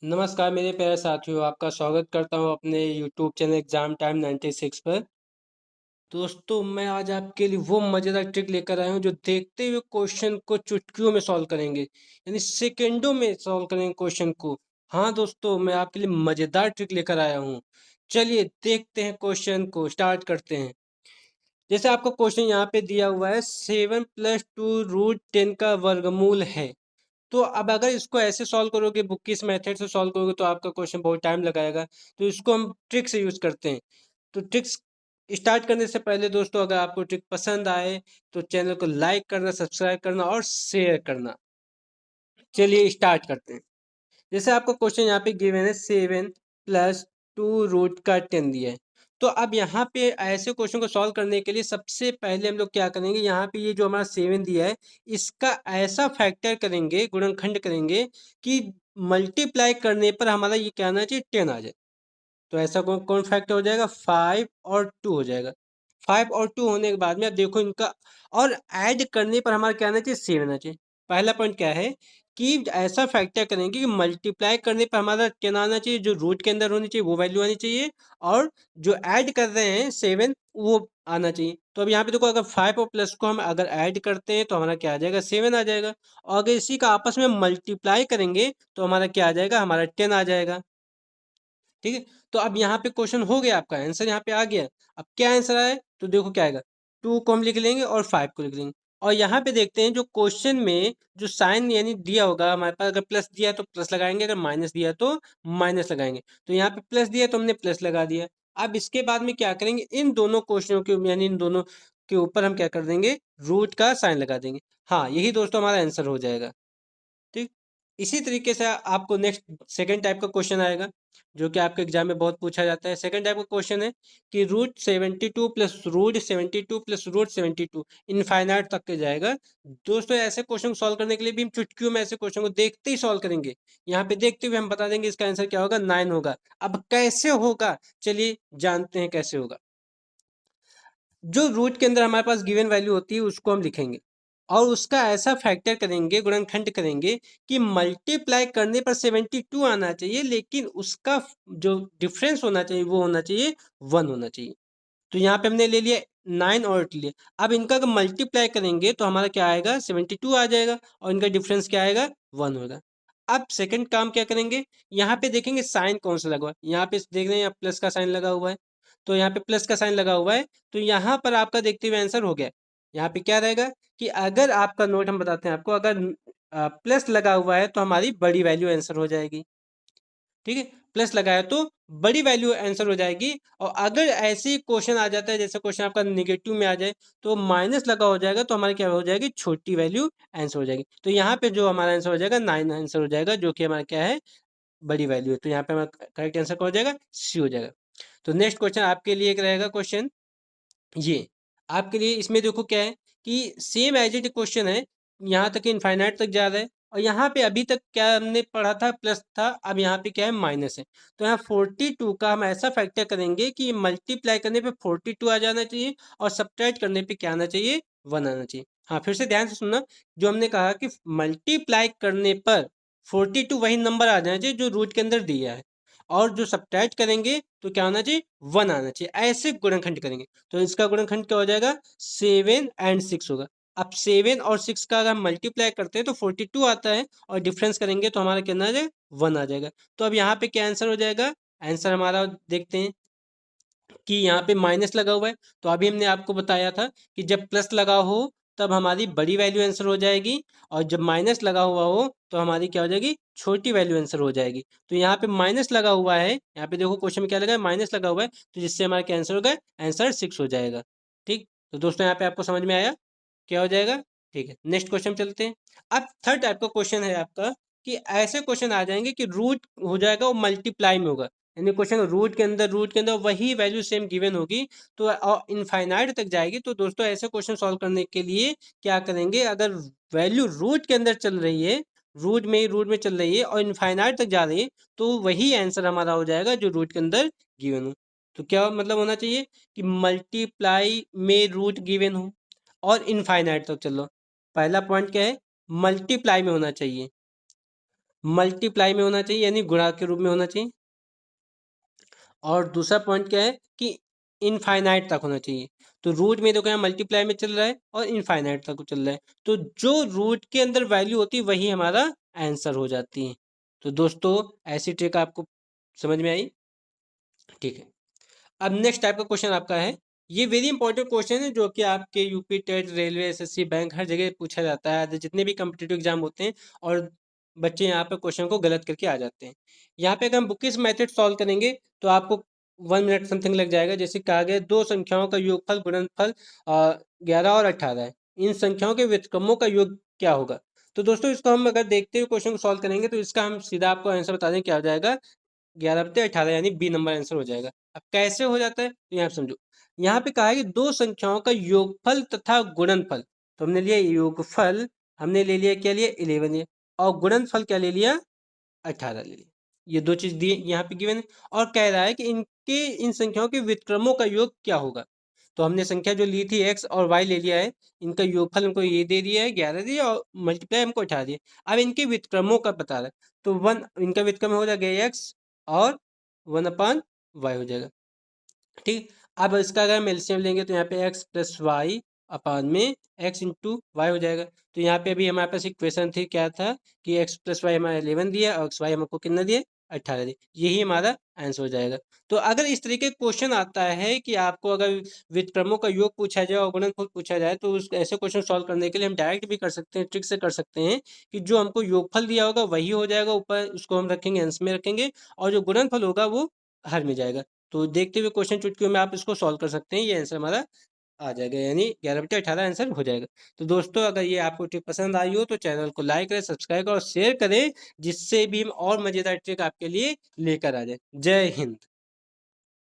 नमस्कार मेरे प्यारे साथियों, आपका स्वागत करता हूँ अपने यूट्यूब चैनल एग्जाम टाइम 96 पर। दोस्तों, मैं आज आपके लिए वो मज़ेदार ट्रिक लेकर आया हूँ जो देखते हुए क्वेश्चन को चुटकियों में सॉल्व करेंगे, यानी सेकंडों में सॉल्व करेंगे क्वेश्चन को। हाँ दोस्तों, मैं आपके लिए मज़ेदार ट्रिक लेकर आया हूँ। चलिए देखते हैं, क्वेश्चन को स्टार्ट करते हैं। जैसे आपको क्वेश्चन यहाँ पे दिया हुआ है, 7+2√10 का वर्गमूल है। तो अब अगर इसको ऐसे सॉल्व करोगे, बुक की इस मेथड से सॉल्व करोगे, तो आपका क्वेश्चन बहुत टाइम लगाएगा। तो इसको हम ट्रिक से यूज करते हैं। तो ट्रिक्स स्टार्ट करने से पहले दोस्तों, अगर आपको ट्रिक पसंद आए तो चैनल को लाइक करना, सब्सक्राइब करना और शेयर करना। चलिए स्टार्ट करते हैं। जैसे आपको क्वेश्चन यहाँ पे गिवन है, 7+2√10 दिया है। तो अब यहाँ पे ऐसे क्वेश्चन को सॉल्व करने के लिए सबसे पहले हम लोग क्या करेंगे, यहाँ पे ये जो हमारा 7 दिया है, इसका ऐसा फैक्टर करेंगे, गुणनखंड करेंगे कि मल्टीप्लाई करने पर हमारा ये क्या आना चाहिए, 10 आ जाए। तो ऐसा कौन कौन फैक्टर हो जाएगा, 5 और 2 हो जाएगा। 5 और 2 होने के बाद में अब देखो इनका, और ऐड करने पर हमारा क्या आना चाहिए, 7 आना चाहिए। पहला पॉइंट क्या है कि ऐसा फैक्टर करेंगे कि मल्टीप्लाई करने पर हमारा क्या आना चाहिए, जो रूट के अंदर होनी चाहिए वो वैल्यू आनी चाहिए, और जो ऐड कर रहे हैं 7 वो आना चाहिए। तो अब यहाँ पे देखो, अगर 5 और प्लस को हम अगर ऐड करते हैं तो हमारा क्या आ जाएगा, 7 आ जाएगा। और अगर इसी का आपस में मल्टीप्लाई करेंगे तो हमारा क्या आ जाएगा, हमारा 10 आ जाएगा। ठीक है। तो अब यहाँ पे क्वेश्चन हो गया, आपका आंसर यहाँ पे आ गया। अब क्या आंसर आए तो देखो क्या आएगा, 2 को हम लिख लेंगे और 5 को लिख लेंगे। और यहाँ पे देखते हैं जो क्वेश्चन में जो साइन यानी दिया होगा हमारे पास, अगर प्लस दिया है तो प्लस लगाएंगे, अगर माइनस दिया है तो माइनस लगाएंगे। तो यहाँ पे प्लस दिया है तो हमने प्लस लगा दिया। अब इसके बाद में क्या करेंगे, इन दोनों क्वेश्चनों के यानी इन दोनों के ऊपर हम क्या कर देंगे, रूट का साइन लगा देंगे। हाँ, यही दोस्तों हमारा आंसर हो जाएगा। ठीक। इसी तरीके से आपको नेक्स्ट सेकंड टाइप का क्वेश्चन आएगा, जो कि आपके एग्जाम में बहुत पूछा जाता है। सेकंड टाइप का क्वेश्चन है कि √72 + √72 + √72 इनफाइनाइट तक के जाएगा। दोस्तों, ऐसे क्वेश्चन को सॉल्व करने के लिए भी हम चुटकियों में ऐसे क्वेश्चन को देखते ही सॉल्व करेंगे। यहाँ पे देखते हुए हम बता देंगे इसका आंसर क्या होगा, 9 होगा। अब कैसे होगा, चलिए जानते हैं कैसे होगा। जो रूट के अंदर हमारे पास गिवन वैल्यू होती है उसको हम लिखेंगे, और उसका ऐसा फैक्टर करेंगे, गुणनखंड करेंगे कि मल्टीप्लाई करने पर 72 आना चाहिए, लेकिन उसका जो डिफरेंस होना चाहिए वो होना चाहिए 1 होना चाहिए। तो यहाँ पे हमने ले लिया 9 और 8 लिए। अब इनका अगर मल्टीप्लाई करेंगे तो हमारा क्या आएगा, 72 आ जाएगा, और इनका डिफरेंस क्या आएगा, 1 होगा। अब सेकंड काम क्या करेंगे, यहाँ पे देखेंगे साइन कौन सा लगा हुआ है। यहाँ पे देख रहे हैं प्लस का साइन लगा हुआ है, तो यहाँ पे प्लस का साइन लगा हुआ है। तो यहाँ पर आपका देखते हुए आंसर हो गया। यहाँ पे क्या रहेगा कि अगर आपका नोट हम बताते हैं आपको, अगर प्लस लगा हुआ है तो हमारी बड़ी वैल्यू आंसर हो जाएगी। ठीक है, प्लस लगाया तो बड़ी वैल्यू आंसर हो जाएगी। और अगर ऐसे ही क्वेश्चन आ जाता है, जैसे क्वेश्चन आपका नेगेटिव में आ जाए तो माइनस लगा हो जाएगा, तो हमारी क्या हो जाएगी, छोटी वैल्यू आंसर हो जाएगी। तो यहाँ पे जो हमारा आंसर हो जाएगा 9 आंसर हो जाएगा, जो कि हमारा क्या है, बड़ी वैल्यू है। तो यहाँ पे हमारा करेक्ट आंसर क्या हो जाएगा, सी हो जाएगा। तो नेक्स्ट क्वेश्चन आपके लिए एक रहेगा क्वेश्चन, ये आपके लिए इसमें देखो क्या है कि सेम एज इट क्वेश्चन है, यहाँ तक इनफाइनाइट तक जा रहा है, और यहाँ पे अभी तक क्या हमने पढ़ा था, प्लस था, अब यहाँ पे क्या है, माइनस है। तो यहाँ 42 का हम ऐसा फैक्टर करेंगे कि मल्टीप्लाई करने पे 42 आ जाना चाहिए, और सब्ट्रैक्ट करने पे क्या आना चाहिए, 1 आना चाहिए। हाँ, फिर से ध्यान से सुनना, जो हमने कहा कि मल्टीप्लाई करने पर 42 वही नंबर आ जाना चाहिए जो रूट के अंदर दिया है, और जो सब्ट्रैक्ट करेंगे तो क्या होना चाहिए, 1 आना चाहिए। ऐसे गुणनखंड करेंगे। तो इसका गुणनखंड क्या हो जाएगा, 7 और 6 होगा। अब 7 और 6 का अगर हम मल्टीप्लाई करते हैं तो 42 आता है, और डिफरेंस करेंगे तो हमारा कितना आ जाएगा, 1 आ जाएगा। तो अब यहाँ पे क्या आंसर हो जाएगा, आंसर हमारा देखते हैं कि यहाँ पे माइनस लगा हुआ है। तो अभी हमने आपको बताया था कि जब प्लस लगा हो तब हमारी बड़ी वैल्यू आंसर हो जाएगी, और जब माइनस लगा हुआ हो तो हमारी क्या हो जाएगी, छोटी वैल्यू आंसर हो जाएगी। तो यहाँ पे माइनस लगा हुआ है, यहाँ पे देखो क्वेश्चन में क्या लगा है, माइनस लगा हुआ है, तो जिससे हमारा क्या आंसर होगा, आंसर 6 हो जाएगा। ठीक। तो दोस्तों, यहाँ पे आपको समझ में आया क्या हो जाएगा। ठीक है, नेक्स्ट क्वेश्चन चलते हैं। अब थर्ड टाइप का क्वेश्चन है आपका, कि ऐसे क्वेश्चन आ जाएंगे कि रूट हो जाएगा वो मल्टीप्लाई में होगा, यानी क्वेश्चन रूट के अंदर वही वैल्यू सेम गिवन होगी, तो इनफाइनाइट तक जाएगी। तो दोस्तों, ऐसे क्वेश्चन सॉल्व करने के लिए क्या करेंगे, अगर वैल्यू रूट के अंदर चल रही है, रूट में चल रही है और इनफाइनाइट तक जा रही है, तो वही आंसर हमारा हो जाएगा जो रूट के अंदर गिवन हो। तो क्या मतलब होना चाहिए कि मल्टीप्लाई में रूट गिवन हो और इनफाइनाइट तक चलो। पहला पॉइंट क्या है, मल्टीप्लाई में होना चाहिए। मल्टीप्लाई में होना चाहिए यानी गुणा के रूप में होना चाहिए। और दूसरा पॉइंट क्या है कि इनफाइनाइट तक होना चाहिए। तो रूट में देखो यहाँ मल्टीप्लाई में चल रहा है और इनफाइनाइट तक चल रहा है, तो जो रूट के अंदर वैल्यू होती है वही हमारा आंसर हो जाती है। तो दोस्तों ऐसी ट्रिक आपको समझ में आई? ठीक है। अब नेक्स्ट टाइप का क्वेश्चन आपका है, ये वेरी इंपॉर्टेंट क्वेश्चन है जो कि आपके UP TET railway SSC bank हर जगह पूछा जाता है, जितने भी कम्पिटेटिव एग्जाम होते हैं, और बच्चे यहाँ पे क्वेश्चन को गलत करके आ जाते हैं। यहाँ पे अगर हम बुकिश मेथड सॉल्व करेंगे तो आपको 1 मिनट समथिंग लग जाएगा। जैसे कहा गया दो संख्याओं का योगफल गुणनफल 11 और 18 है, इन संख्याओं के व्युत्क्रमों का योग क्या होगा। तो दोस्तों इसको हम अगर देखते हुए क्वेश्चन को सॉल्व करेंगे तो इसका हम सीधा आपको आंसर बता दें क्या हो जाएगा, 11/18 यानी बी नंबर आंसर हो जाएगा। अब कैसे हो जाता है तो यहाँ समझो, यहाँ पे कहा है कि दो संख्याओं का योगफल तथा गुणनफल। तो हमने लिया योगफल, हमने ले लिया क्या लिया 11 लिया, और गुणनफल क्या ले लिया 18 ले लिया। ये दो चीज दी यहाँ पे गिवन है, और कह रहा है कि इनके इन संख्याओं के व्युत्क्रमों का योग क्या होगा। तो हमने संख्या जो ली थी x और y ले लिया है, इनका योगफल हमको ये दे दिया है 11 दिया, और मल्टीप्लाई हमको 18 दिया। अब इनके व्युत्क्रमों का बता रहा है, तो वन इनका व्युत्क्रम हो जाएगा x और 1/y हो जाएगा। ठीक, अब इसका अगर हम एलसीएम लेंगे तो यहाँ पे x प्लस वाई अपान में x इंटू वाई हो जाएगा। तो यहाँ पे अभी हमारे पास इक्वेशन थी, क्या था कि x प्लस वाई हमारा 11 दिया और एक्स वाई हमको कितना दिया 18 दिया, यही हमारा आंसर हो जाएगा। तो अगर इस तरीके क्वेश्चन आता है कि आपको अगर व्युत्क्रमों का योग पूछा जाए और गुणनफल पूछा जाए, तो उस ऐसे क्वेश्चन सॉल्व करने के लिए हम डायरेक्ट भी कर सकते हैं, ट्रिक से कर सकते हैं कि जो हमको योगफल दिया होगा वही हो जाएगा ऊपर, उसको हम रखेंगे अंश में रखेंगे, और जो गुणनफल होगा वो हर में जाएगा। तो देखते हुए क्वेश्चन चुटकियों में आप इसको सॉल्व कर सकते हैं, ये आंसर हमारा आ जाएगा, यानी 11/18 आंसर हो जाएगा। तो दोस्तों अगर ये आपको ट्रिक पसंद आई हो तो चैनल को लाइक करें, सब्सक्राइब करें और शेयर करें, जिससे भी हम और मज़ेदार ट्रिक आपके लिए लेकर आ जाए। जय हिंद।